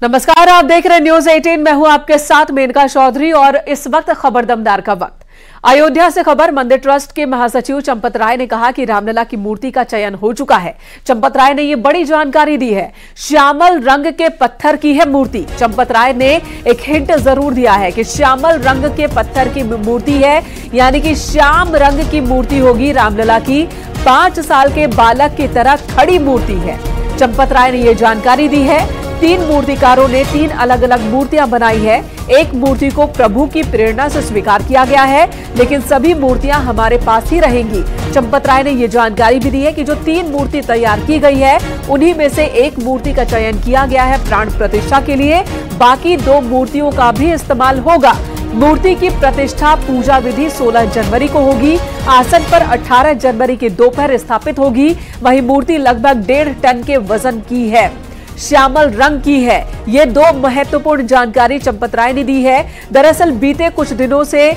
नमस्कार, आप देख रहे हैं न्यूज 18। मैं हूं आपके साथ मेनका चौधरी और इस वक्त खबर दमदार का वक्त। अयोध्या से खबर। मंदिर ट्रस्ट के महासचिव चंपत राय ने कहा कि रामलला की मूर्ति का चयन हो चुका है। चंपत राय ने यह बड़ी जानकारी दी है। श्यामल रंग के पत्थर की है मूर्ति। चंपत राय ने एक हिंट जरूर दिया है कि श्यामल रंग के पत्थर की मूर्ति है, यानी कि श्याम रंग की मूर्ति होगी रामलला की। 5 साल के बालक की तरह खड़ी मूर्ति है। चंपत राय ने यह जानकारी दी है। 3 मूर्तिकारों ने 3 अलग अलग मूर्तियां बनाई है। एक मूर्ति को प्रभु की प्रेरणा से स्वीकार किया गया है, लेकिन सभी मूर्तियां हमारे पास ही रहेंगी। चंपत राय ने यह जानकारी भी दी है कि जो 3 मूर्ति तैयार की गई है, उन्हीं में से एक मूर्ति का चयन किया गया है प्राण प्रतिष्ठा के लिए। बाकी 2 मूर्तियों का भी इस्तेमाल होगा। मूर्ति की प्रतिष्ठा पूजा विधि 16 जनवरी को होगी। आसन पर 18 जनवरी के दोपहर स्थापित होगी। वहीं मूर्ति लगभग 1.5 टन के वजन की है, श्यामल रंग की है। ये 2 महत्वपूर्ण जानकारी चंपत राय ने दी है। दरअसल बीते कुछ दिनों से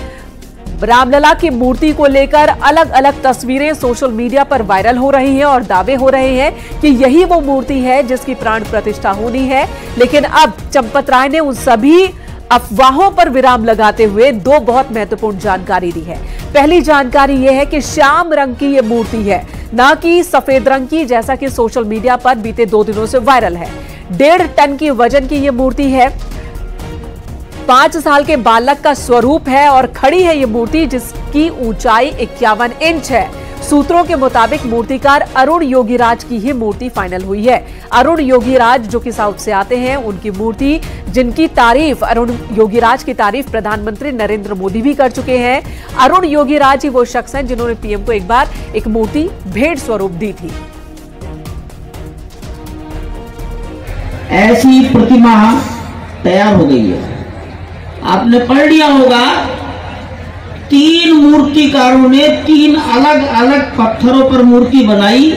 रामलला की मूर्ति को लेकर अलग अलग तस्वीरें सोशल मीडिया पर वायरल हो रही हैं और दावे हो रहे हैं कि यही वो मूर्ति है जिसकी प्राण प्रतिष्ठा होनी है। लेकिन अब चंपत राय ने उन सभी अफवाहों पर विराम लगाते हुए 2 बहुत महत्वपूर्ण जानकारी दी है। पहली जानकारी यह है कि श्याम रंग की यह मूर्ति है, ना कि सफेद रंग की, जैसा कि सोशल मीडिया पर बीते 2 दिनों से वायरल है। 1.5 टन की वजन की यह मूर्ति है। 5 साल के बालक का स्वरूप है और खड़ी है यह मूर्ति, जिसकी ऊंचाई 51 इंच है। सूत्रों के मुताबिक मूर्तिकार अरुण योगीराज की ही मूर्ति फाइनल हुई है। अरुण योगीराज जो कि साउथ से आते हैं, उनकी मूर्ति, जिनकी तारीफ, अरुण योगीराज की तारीफ प्रधानमंत्री नरेंद्र मोदी भी कर चुके हैं। अरुण योगीराज ही वो शख्स हैं जिन्होंने पीएम को एक बार एक मूर्ति भेंट स्वरूप दी थी। ऐसी प्रतिमा तैयार हो गई है। आपने पढ़ लिया होगा, 3 मूर्तिकारों ने 3 अलग अलग पत्थरों पर मूर्ति बनाई।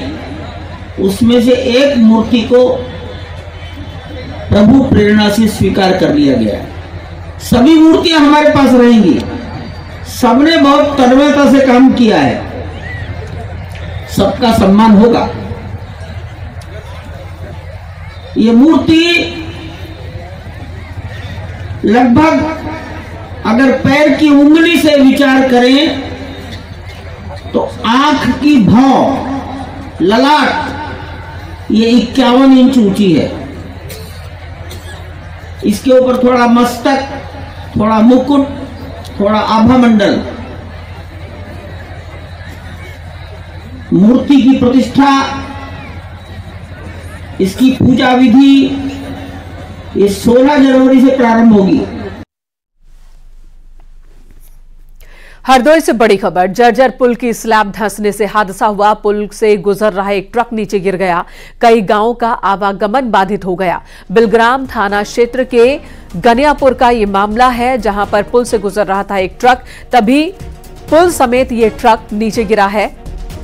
उसमें से एक मूर्ति को प्रभु प्रेरणा से स्वीकार कर लिया गया। सभी मूर्तियां हमारे पास रहेंगी। सबने बहुत तन्मयता से काम किया है, सबका सम्मान होगा। ये मूर्ति लगभग, अगर पैर की उंगली से विचार करें तो आंख की भौं, ललाट, ये 51 इंच ऊंची है। इसके ऊपर थोड़ा मस्तक, थोड़ा मुकुट, थोड़ा आभा मंडल। मूर्ति की प्रतिष्ठा, इसकी पूजा विधि ये 16 जनवरी से प्रारंभ होगी। हरदोई से बड़ी खबर। जर्जर पुल की स्लैब धंसने से हादसा हुआ। पुल से गुजर रहा एक ट्रक नीचे गिर गया। कई गांवों का आवागमन बाधित हो गया। बिलग्राम थाना क्षेत्र के गनियापुर का यह मामला है, जहां पर पुल से गुजर रहा था एक ट्रक, तभी पुल समेत यह ट्रक नीचे गिरा है।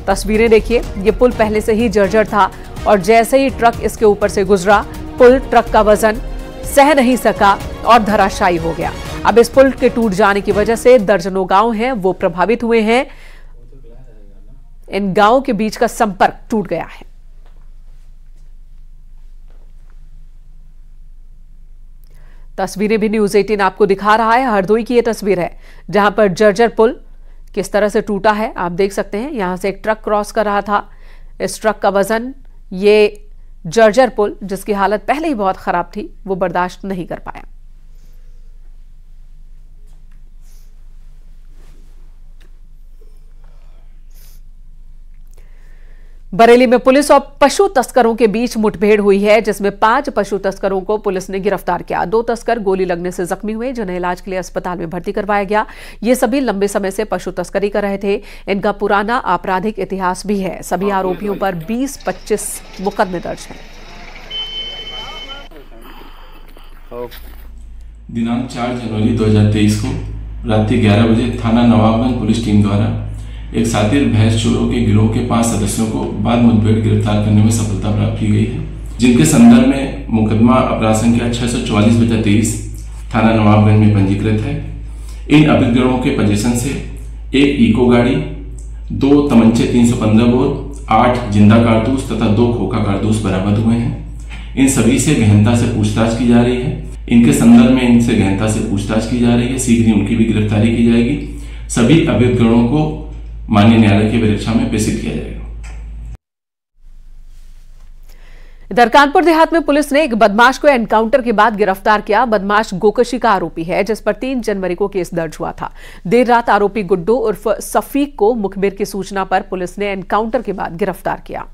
तस्वीरें देखिए। यह पुल पहले से ही जर्जर था और जैसे ही ट्रक इसके ऊपर से गुजरा, पुल ट्रक का वजन सह नहीं सका और धराशायी हो गया। अब इस पुल के टूट जाने की वजह से दर्जनों गांव हैं वो प्रभावित हुए हैं। इन गांवों के बीच का संपर्क टूट गया है। तस्वीरें भी न्यूज 18 आपको दिखा रहा है। हरदोई की यह तस्वीर है जहां पर जर्जर पुल किस तरह से टूटा है आप देख सकते हैं। यहां से एक ट्रक क्रॉस कर रहा था। इस ट्रक का वजन, ये जर्जर पुल जिसकी हालत पहले ही बहुत खराब थी, वो बर्दाश्त नहीं कर पाया। बरेली में पुलिस और पशु तस्करों के बीच मुठभेड़ हुई है, जिसमें 5 पशु तस्करों को पुलिस ने गिरफ्तार किया। 2 तस्कर गोली लगने से जख्मी हुए, जिन्हें इलाज के लिए अस्पताल में भर्ती करवाया गया। ये सभी लंबे समय से पशु तस्करी कर रहे थे। इनका पुराना आपराधिक इतिहास भी है। सभी आरोपियों पर 20-25 मुकदमे दर्ज हैं। दिनांक 4 जनवरी 2023 को रात्रि 11 बजे थाना नवाबगंज पुलिस टीम द्वारा एक शातिर भैंस चोरों के गिरोह के 5 सदस्यों को बाद मुठभेड़ गिरफ्तार करने में सफलता प्राप्त की गई है, जिनके संदर्भ में मुकदमा अपराध संख्या 644/23 थाना नवाबगंज में पंजीकृत है। इन अभियुक्तों के पोजीशन से एक इको गाड़ी, 2 तमंचे 315 बोर, 8 जिंदा कारतूस तथा 2 खोखा कारतूस बरामद हुए हैं। इन सभी से गहनता से पूछताछ की जा रही है। इनके संदर्भ में इनसे गहनता से पूछताछ की जा रही है। शीघ्र ही उनकी भी गिरफ्तारी की जाएगी। सभी अभियुक्त गणों को माननीय न्यायालय की परीक्षा में प्रेषित किया जाएगा। इधर कानपुर देहात में पुलिस ने एक बदमाश को एनकाउंटर के बाद गिरफ्तार किया। बदमाश गोकशी का आरोपी है, जिस पर 3 जनवरी को केस दर्ज हुआ था। देर रात आरोपी गुड्डू उर्फ सफीक को मुखबिर की सूचना पर पुलिस ने एनकाउंटर के बाद गिरफ्तार किया।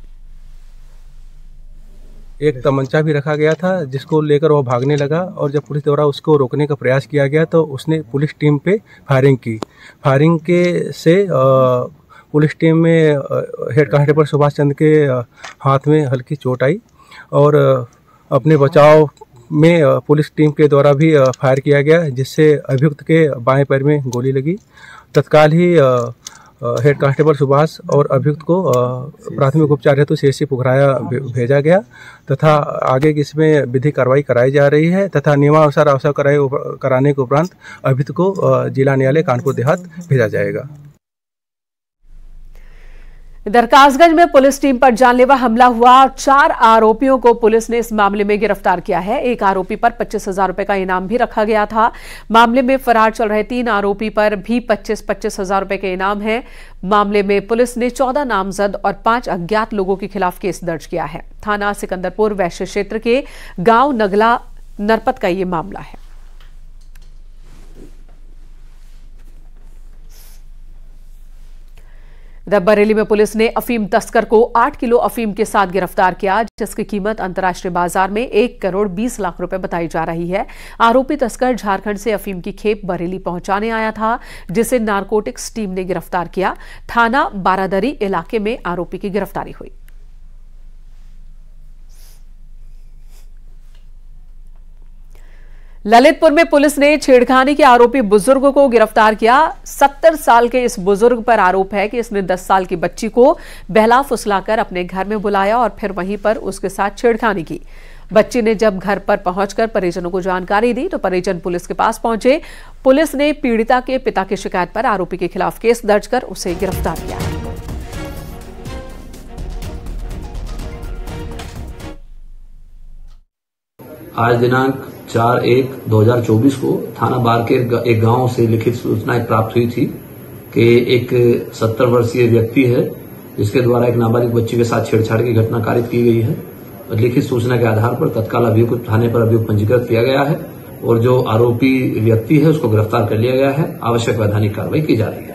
एक तमंचा भी रखा गया था, जिसको लेकर वह भागने लगा और जब पुलिस द्वारा उसको रोकने का प्रयास किया गया तो उसने पुलिस टीम पे फायरिंग की। फायरिंग के से पुलिस टीम में हेड कांस्टेबल सुभाष चंद्र के हाथ में हल्की चोट आई और अपने बचाव में पुलिस टीम के द्वारा भी फायर किया गया, जिससे अभियुक्त के बाएं पैर में गोली लगी। तत्काल ही हेड कांस्टेबल सुभाष और अभियुक्त को प्राथमिक उपचार हेतु CHC पुखराया भेजा गया तथा आगे इसमें विधिक कार्रवाई कराई जा रही है तथा नियमानुसार आवश्यक कराने के उपरांत अभियुक्त को जिला न्यायालय कानपुर देहात भेजा जाएगा। इधर कासगंज में पुलिस टीम पर जानलेवा हमला हुआ और 4 आरोपियों को पुलिस ने इस मामले में गिरफ्तार किया है। एक आरोपी पर 25,000 रुपए का इनाम भी रखा गया था। मामले में फरार चल रहे 3 आरोपी पर भी 25,000 रुपए के इनाम है। मामले में पुलिस ने 14 नामजद और 5 अज्ञात लोगों के खिलाफ केस दर्ज किया है। थाना सिकंदरपुर वैश्य क्षेत्र के गांव नगला नरपत का ये मामला है। इधर बरेली में पुलिस ने अफीम तस्कर को 8 किलो अफीम के साथ गिरफ्तार किया, जिसकी कीमत अंतर्राष्ट्रीय बाजार में 1 करोड़ 20 लाख रुपए बताई जा रही है। आरोपी तस्कर झारखंड से अफीम की खेप बरेली पहुंचाने आया था, जिसे नारकोटिक्स टीम ने गिरफ्तार किया। थाना बारादरी इलाके में आरोपी की गिरफ्तारी हुई। ललितपुर में पुलिस ने छेड़खानी के आरोपी बुजुर्ग को गिरफ्तार किया। 70 साल के इस बुजुर्ग पर आरोप है कि इसने 10 साल की बच्ची को बहला फुसलाकर अपने घर में बुलाया और फिर वहीं पर उसके साथ छेड़खानी की। बच्ची ने जब घर पर पहुंचकर परिजनों को जानकारी दी तो परिजन पुलिस के पास पहुंचे। पुलिस ने पीड़िता के पिता की शिकायत पर आरोपी के खिलाफ केस दर्ज कर उसे गिरफ्तार किया। आज दिनांक 4/1/2024 को थाना बार के एक गांव से लिखित सूचना प्राप्त हुई थी कि एक 70 वर्षीय व्यक्ति है, जिसके द्वारा एक नाबालिग बच्ची के साथ छेड़छाड़ की घटना कारित की गई है। लिखित सूचना के आधार पर तत्काल अभियुक्त थाने पर अभियुक्त पंजीकृत किया गया है और जो आरोपी व्यक्ति है उसको गिरफ्तार कर लिया गया है। आवश्यक वैधानिक कार्रवाई की जा रही है।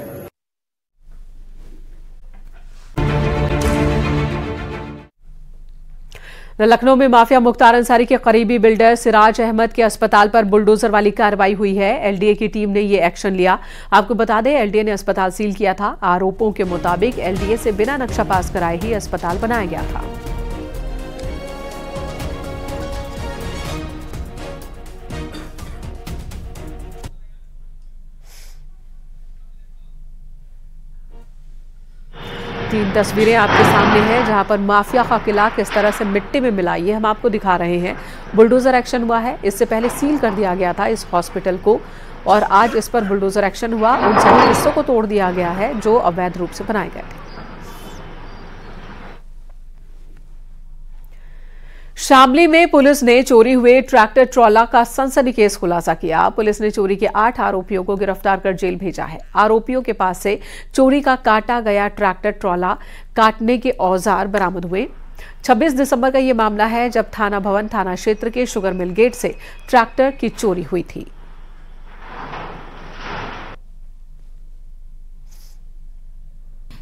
लखनऊ में माफिया मुख्तार अंसारी के करीबी बिल्डर सिराज अहमद के अस्पताल पर बुलडोजर वाली कार्रवाई हुई है। एलडीए की टीम ने ये एक्शन लिया। आपको बता दें, एलडीए ने अस्पताल सील किया था। आरोपों के मुताबिक एलडीए से बिना नक्शा पास कराए ही अस्पताल बनाया गया था। तीन तस्वीरें आपके सामने हैं जहां पर माफिया का किला किस तरह से मिट्टी में मिला, ये हम आपको दिखा रहे हैं। बुलडोजर एक्शन हुआ है। इससे पहले सील कर दिया गया था इस हॉस्पिटल को और आज इस पर बुलडोजर एक्शन हुआ। उन सभी हिस्सों को तोड़ दिया गया है जो अवैध रूप से बनाए गए थे। शामली में पुलिस ने चोरी हुए ट्रैक्टर ट्रॉला का सनसनीखेज खुलासा किया। पुलिस ने चोरी के 8 आरोपियों को गिरफ्तार कर जेल भेजा है। आरोपियों के पास से चोरी का काटा गया ट्रैक्टर ट्रॉला, काटने के औजार बरामद हुए। 26 दिसंबर का यह मामला है जब थाना भवन थाना क्षेत्र के शुगर मिल गेट से ट्रैक्टर की चोरी हुई थी।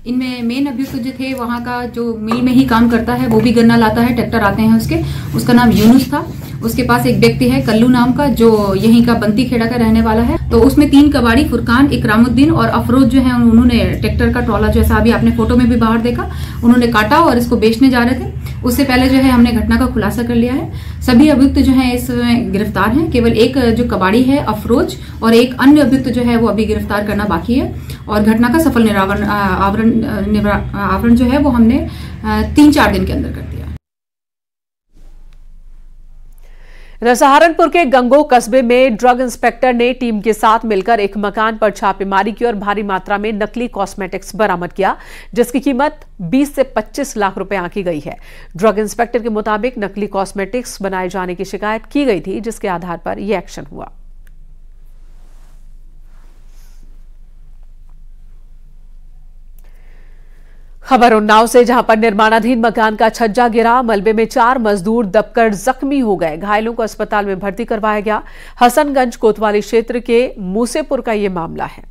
इनमें मेन अभियुक्त जो थे वहाँ का जो मिल में ही काम करता है, वो भी गन्ना लाता है, ट्रैक्टर आते हैं उसके, उसका नाम यूनुस था। उसके पास एक व्यक्ति है कल्लू नाम का जो यहीं का बंती खेड़ा का रहने वाला है। तो उसमें 3 कबाड़ी फुरकान, इकरामुद्दीन और अफरोज जो है उन्होंने ट्रैक्टर का ट्रॉला जैसा अभी आपने फोटो में भी बाहर देखा, उन्होंने काटा और इसको बेचने जा रहे थे। उससे पहले जो है हमने घटना का खुलासा कर लिया है। सभी अभियुक्त जो है इसमें गिरफ्तार हैं। केवल एक जो कबाड़ी है अफरोज और एक अन्य अभियुक्त जो है वो अभी गिरफ्तार करना बाकी है और घटना का सफल आवरण जो है वो हमने 3-4 दिन के अंदर कर दिया। सहारनपुर के गंगो कस्बे में ड्रग इंस्पेक्टर ने टीम के साथ मिलकर एक मकान पर छापेमारी की और भारी मात्रा में नकली कॉस्मेटिक्स बरामद किया, जिसकी कीमत 20 से 25 लाख रुपए आंकी गई है। ड्रग इंस्पेक्टर के मुताबिक नकली कॉस्मेटिक्स बनाए जाने की शिकायत की गई थी, जिसके आधार पर यह एक्शन हुआ। खबर उन्नाव से, जहां पर निर्माणाधीन मकान का छज्जा गिरा, मलबे में 4 मजदूर दबकर जख्मी हो गए। घायलों को अस्पताल में भर्ती करवाया गया। हसनगंज कोतवाली क्षेत्र के मूसेपुर का यह मामला है।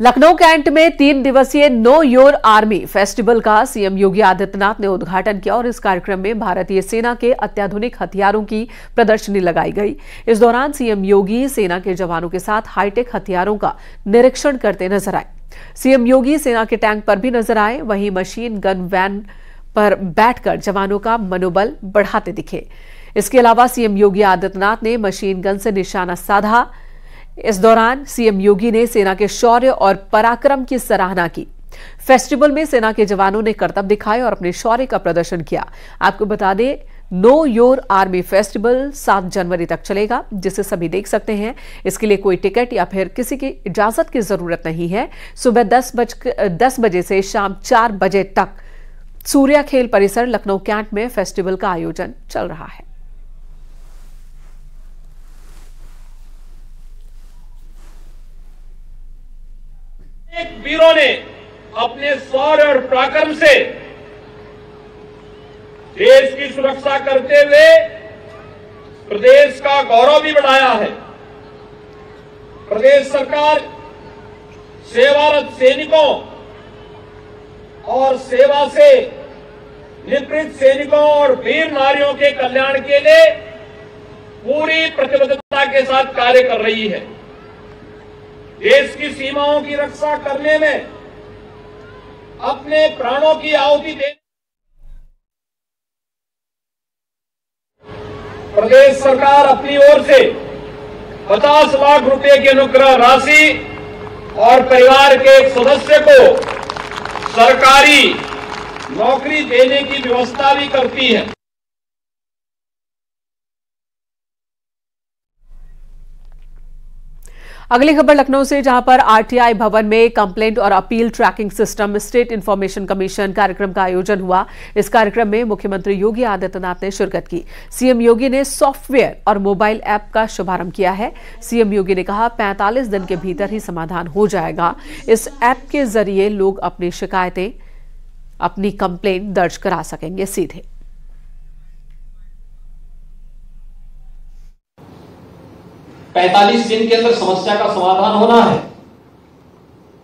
लखनऊ कैंट में 3 दिवसीय नो योर आर्मी फेस्टिवल का सीएम योगी आदित्यनाथ ने उद्घाटन किया और इस कार्यक्रम में भारतीय सेना के अत्याधुनिक हथियारों की प्रदर्शनी लगाई गई। इस दौरान सीएम योगी सेना के जवानों के साथ हाईटेक हथियारों का निरीक्षण करते नजर आए। सीएम योगी सेना के टैंक पर भी नजर आए, वहीं मशीन गन वैन पर बैठकर जवानों का मनोबल बढ़ाते दिखे। इसके अलावा सीएम योगी आदित्यनाथ ने मशीन गन से निशाना साधा। इस दौरान सीएम योगी ने सेना के शौर्य और पराक्रम की सराहना की। फेस्टिवल में सेना के जवानों ने करतब दिखाए और अपने शौर्य का प्रदर्शन किया। आपको बता दें, नो योर आर्मी फेस्टिवल 7 जनवरी तक चलेगा, जिसे सभी देख सकते हैं। इसके लिए कोई टिकट या फिर किसी की इजाजत की जरूरत नहीं है। सुबह 10 बजे से शाम 4 बजे तक सूर्या खेल परिसर लखनऊ कैंट में फेस्टिवल का आयोजन चल रहा है। वीरों ने अपने शौर्य और पराक्रम से देश की सुरक्षा करते हुए प्रदेश का गौरव भी बढ़ाया है। प्रदेश सरकार सेवारत सैनिकों और सेवा से निवृत्त सैनिकों और वीर नारियों के कल्याण के लिए पूरी प्रतिबद्धता के साथ कार्य कर रही है। देश की सीमाओं की रक्षा करने में अपने प्राणों की आहुति देने प्रदेश सरकार अपनी ओर से 50 लाख रुपए की अनुग्रह राशि और परिवार के एक सदस्य को सरकारी नौकरी देने की व्यवस्था भी करती है। अगली खबर लखनऊ से, जहां पर आरटीआई भवन में कंप्लेंट और appeal tracking system state information commission कार्यक्रम का आयोजन हुआ। इस कार्यक्रम में मुख्यमंत्री योगी आदित्यनाथ ने शिरकत की। सीएम योगी ने सॉफ्टवेयर और मोबाइल ऐप का शुभारंभ किया है। सीएम योगी ने कहा 45 दिन के भीतर ही समाधान हो जाएगा। इस ऐप के जरिए लोग अपनी शिकायतें, अपनी कंप्लेंट दर्ज करा सकेंगे सीधे। पैंतालीस दिन के अंदर समस्या का समाधान होना है,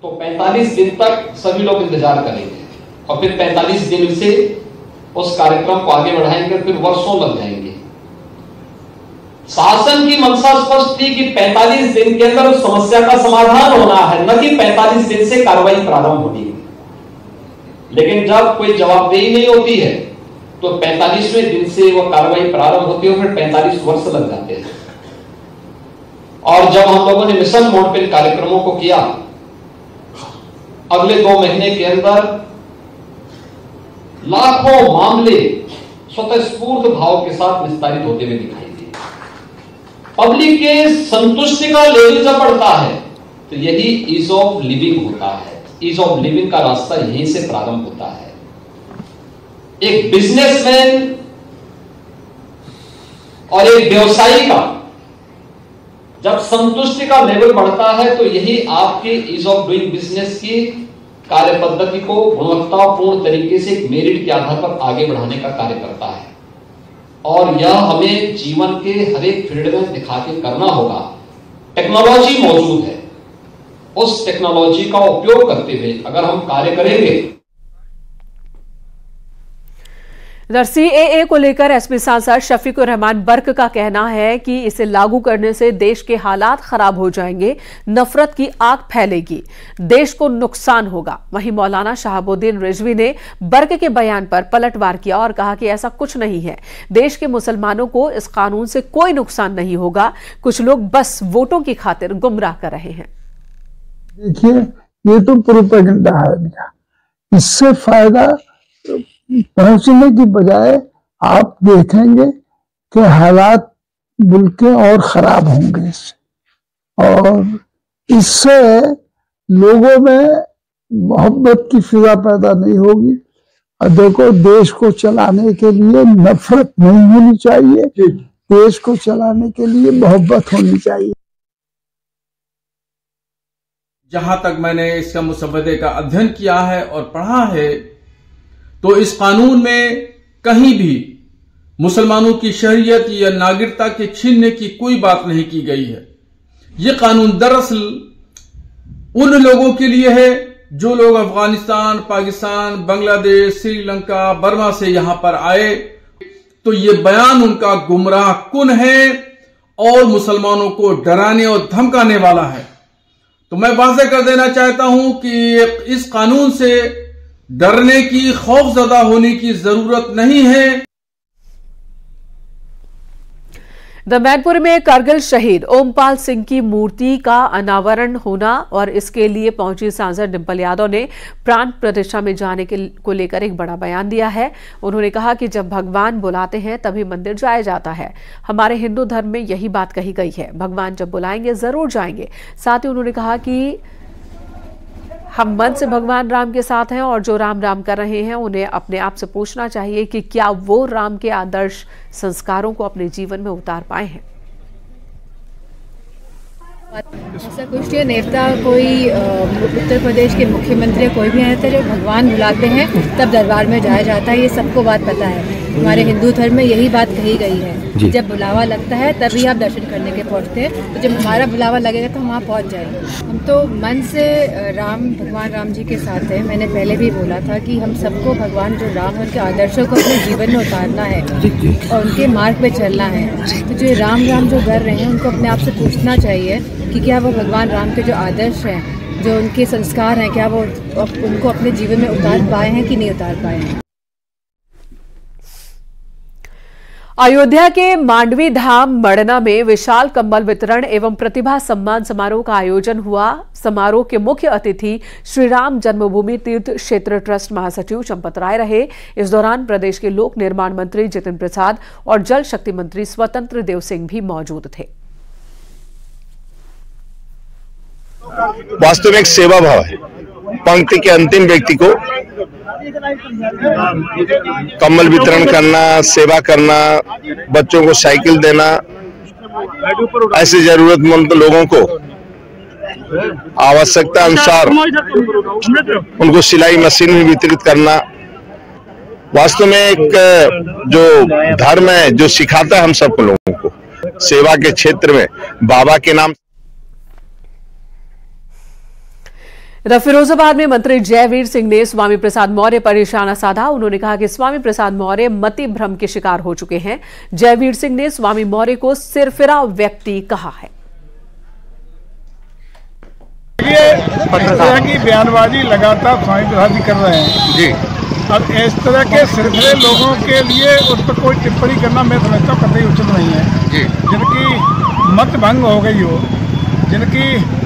तो 45 दिन तक सभी लोग इंतजार करेंगे और फिर 45 दिन से उस कार्यक्रम को आगे बढ़ाएंगे, फिर वर्षों लग जाएंगे। शासन की मंशा स्पष्ट थी कि 45 दिन के अंदर उस समस्या का समाधान होना है, न कि 45 दिन से कार्रवाई प्रारंभ होनी है। लेकिन जब कोई जवाबदेही नहीं होती है तो 45वें दिन से वो कार्रवाई प्रारंभ होती है, फिर 45 वर्ष लग जाते हैं। और जब हम लोगों ने मिशन मोड पे कार्यक्रमों को किया, अगले 2 महीने के अंदर लाखों मामले स्वतःस्फूर्त भाव के साथ निस्तारित होते हुए दिखाई दिए। पब्लिक के संतुष्टि का लेवल जब बढ़ता है तो यही ईज ऑफ लिविंग होता है। ईज ऑफ लिविंग का रास्ता यहीं से प्रारंभ होता है। एक बिजनेसमैन और एक व्यवसायी का जब संतुष्टि का लेवल बढ़ता है तो यही आपके ईज ऑफ डूइंग बिजनेस की कार्य पद्धति को गुणवत्तापूर्ण तरीके से एक मेरिट के आधार पर आगे बढ़ाने का कार्य करता है। और यह हमें जीवन के हर एक फील्ड में दिखा के करना होगा। टेक्नोलॉजी मौजूद है, उस टेक्नोलॉजी का उपयोग करते हुए अगर हम कार्य करेंगे। इधर सीएए को लेकर एसपी सांसद शफीकुर रहमान बर्क का कहना है कि इसे लागू करने से देश के हालात खराब हो जाएंगे, नफरत की आग फैलेगी, देश को नुकसान होगा। वहीं मौलाना शहाबुद्दीन रिजवी ने बर्क के बयान पर पलटवार किया और कहा कि ऐसा कुछ नहीं है, देश के मुसलमानों को इस कानून से कोई नुकसान नहीं होगा, कुछ लोग बस वोटों की खातिर गुमराह कर रहे हैं। देखिए, ये तो प्रोपेगेंडा है इनका, इससे फायदा पहुंचने की बजाय आप देखेंगे कि हालात मुल्क के और खराब होंगे इससे, और इससे लोगों में मोहब्बत की फिजा पैदा नहीं होगी। और देखो, देश को चलाने के लिए नफरत नहीं होनी चाहिए, देश को चलाने के लिए मोहब्बत होनी चाहिए। जहां तक मैंने इसका मुसव्वदे का अध्ययन किया है और पढ़ा है, तो इस कानून में कहीं भी मुसलमानों की शरीयत या नागरिकता के छीनने की कोई बात नहीं की गई है। यह कानून दरअसल उन लोगों के लिए है जो लोग अफगानिस्तान, पाकिस्तान, बांग्लादेश, श्रीलंका, बर्मा से यहां पर आए, तो ये बयान उनका गुमराह कुन है और मुसलमानों को डराने और धमकाने वाला है। तो मैं वाज़ेह कर देना चाहता हूं कि इस कानून से डरने की, खौफजदा होने की जरूरत नहीं है। मैनपुर में कारगिल शहीद ओमपाल सिंह की मूर्ति का अनावरण होना और इसके लिए पहुंची सांसद डिंपल यादव ने प्राण प्रतिष्ठा में जाने को लेकर एक बड़ा बयान दिया है। उन्होंने कहा कि जब भगवान बुलाते हैं तभी मंदिर जाया जाता है। हमारे हिंदू धर्म में यही बात कही गई है, भगवान जब बुलाएंगे जरूर जाएंगे। साथ ही उन्होंने कहा कि हम मन से भगवान राम के साथ हैं और जो राम राम कर रहे हैं उन्हें अपने आप से पूछना चाहिए कि क्या वो राम के आदर्श संस्कारों को अपने जीवन में उतार पाए हैं। ऐसा कुछ नेता कोई उत्तर प्रदेश के मुख्यमंत्री कोई भी रहता है, जब भगवान बुलाते हैं तब दरबार में जाया जाता है, ये सबको बात पता है। हमारे हिंदू धर्म में यही बात कही गई है, जब बुलावा लगता है तभी आप दर्शन करने के पहुंचते हैं। तो जब हमारा बुलावा लगेगा तो हम वहाँ पहुँच जाएंगे। हम तो मन से भगवान राम जी के साथ हैं। मैंने पहले भी बोला था कि हम सबको भगवान जो राम और उनके आदर्शों को अपने जीवन में उतारना है और उनके मार्ग पे चलना है। तो जो राम जो कर रहे हैं उनको अपने आप से पूछना चाहिए कि क्या वो भगवान राम के जो आदर्श हैं, जो उनके संस्कार हैं, क्या वो उनको अपने जीवन में उतार पाए हैं कि नहीं उतार पाए हैं। अयोध्या के मांडवी धाम मड़ना में विशाल कंबल वितरण एवं प्रतिभा सम्मान समारोह का आयोजन हुआ। समारोह के मुख्य अतिथि श्री राम जन्मभूमि तीर्थ क्षेत्र ट्रस्ट महासचिव चंपत राय रहे। इस दौरान प्रदेश के लोक निर्माण मंत्री जितिन प्रसाद और जल शक्ति मंत्री स्वतंत्र देव सिंह भी मौजूद थे। वास्तविक सेवा भाव है। पंक्ति के अंतिम व्यक्ति को कम्बल वितरण करना, सेवा करना, बच्चों को साइकिल देना, ऐसे जरूरतमंद लोगों को आवश्यकता अनुसार उनको सिलाई मशीन भी वितरित करना, वास्तव में एक जो धर्म है जो सिखाता है हम सब लोगों को सेवा के क्षेत्र में बाबा के नाम। फिरोजाबाद में मंत्री जयवीर सिंह ने स्वामी प्रसाद मौर्य पर निशाना साधा। उन्होंने कहा कि स्वामी प्रसाद मौर्य मति भ्रम के शिकार हो चुके हैं। जयवीर सिंह ने स्वामी मौर्य को सिरफिरा व्यक्ति कहा है। ये इस तरह की बयानबाजी लगातार स्वामी प्रसाद जी कर रहे हैं जी। अब इस तरह के सिरफिरे लोगों के लिए उस पर कोई टिप्पणी करना मैं समझता हूँ कतई उचित नहीं है जी। जिनकी मत भंग हो गई हो, जिनकी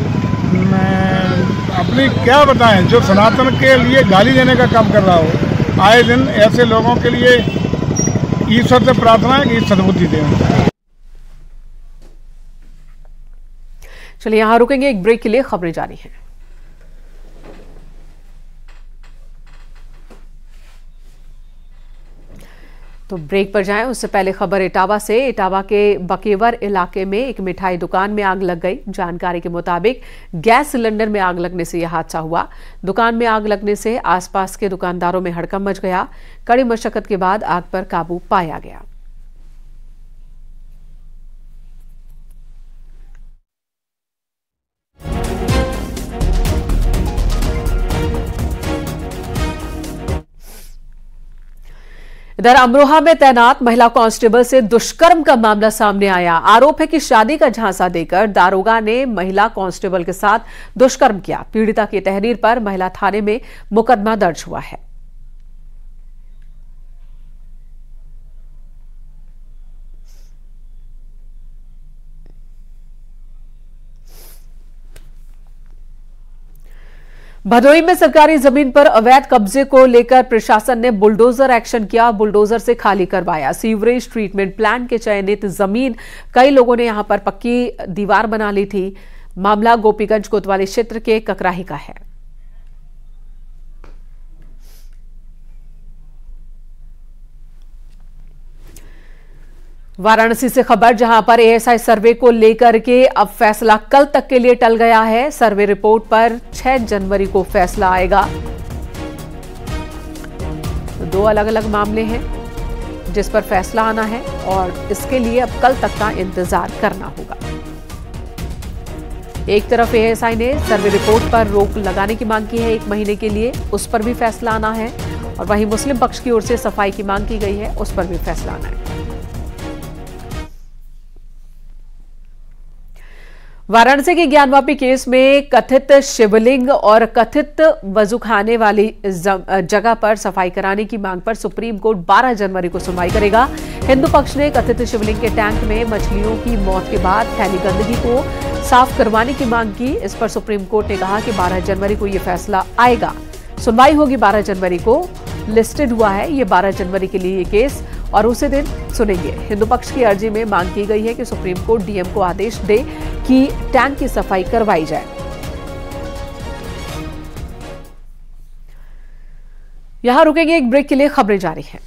अपनी क्या बताएं, जो सनातन के लिए गाली देने का काम कर रहा हो, आए दिन ऐसे लोगों के लिए ईश्वर से प्रार्थना है कि सद्बुद्धि दें। चलिए यहां रुकेंगे, एक ब्रेक के लिए खबरें जारी हैं। तो ब्रेक पर जाएं उससे पहले खबर इटावा से। इटावा के बकेवर इलाके में एक मिठाई दुकान में आग लग गई। जानकारी के मुताबिक गैस सिलेंडर में आग लगने से यह हादसा हुआ। दुकान में आग लगने से आसपास के दुकानदारों में हड़कंप मच गया। कड़ी मशक्कत के बाद आग पर काबू पाया गया। इधर अमरोहा में तैनात महिला कांस्टेबल से दुष्कर्म का मामला सामने आया। आरोप है कि शादी का झांसा देकर दारोगा ने महिला कांस्टेबल के साथ दुष्कर्म किया। पीड़िता की तहरीर पर महिला थाने में मुकदमा दर्ज हुआ है। भदोही में सरकारी जमीन पर अवैध कब्जे को लेकर प्रशासन ने बुलडोजर एक्शन किया। बुलडोजर से खाली करवाया सीवरेज ट्रीटमेंट प्लांट के चयनित जमीन। कई लोगों ने यहां पर पक्की दीवार बना ली थी। मामला गोपीगंज कोतवाली क्षेत्र के ककराही का है। वाराणसी से खबर, जहां पर एएसआई सर्वे को लेकर के अब फैसला कल तक के लिए टल गया है। सर्वे रिपोर्ट पर 6 जनवरी को फैसला आएगा। तो 2 अलग अलग मामले हैं जिस पर फैसला आना है और इसके लिए अब कल तक का इंतजार करना होगा। एक तरफ एएसआई ने सर्वे रिपोर्ट पर रोक लगाने की मांग की है 1 महीने के लिए, उस पर भी फैसला आना है, और वहीं मुस्लिम पक्ष की ओर से सफाई की मांग की गई है, उस पर भी फैसला आना है। वाराणसी के ज्ञानवापी केस में कथित शिवलिंग और कथित वजू खाने वाली जगह पर सफाई कराने की मांग पर सुप्रीम कोर्ट 12 जनवरी को सुनवाई करेगा। हिंदू पक्ष ने कथित शिवलिंग के टैंक में मछलियों की मौत के बाद फैली गंदगी को साफ करवाने की मांग की। इस पर सुप्रीम कोर्ट ने कहा कि 12 जनवरी को यह फैसला आएगा। सुनवाई होगी 12 जनवरी को। लिस्टेड हुआ है ये 12 जनवरी के लिए ये केस और उसी दिन सुनेंगे। हिंदू पक्ष की अर्जी में मांग की गई है कि सुप्रीम कोर्ट डीएम को आदेश दे कि टैंक की सफाई करवाई जाए। यहां रुकेंगे, एक ब्रेक के लिए खबरें जारी हैं।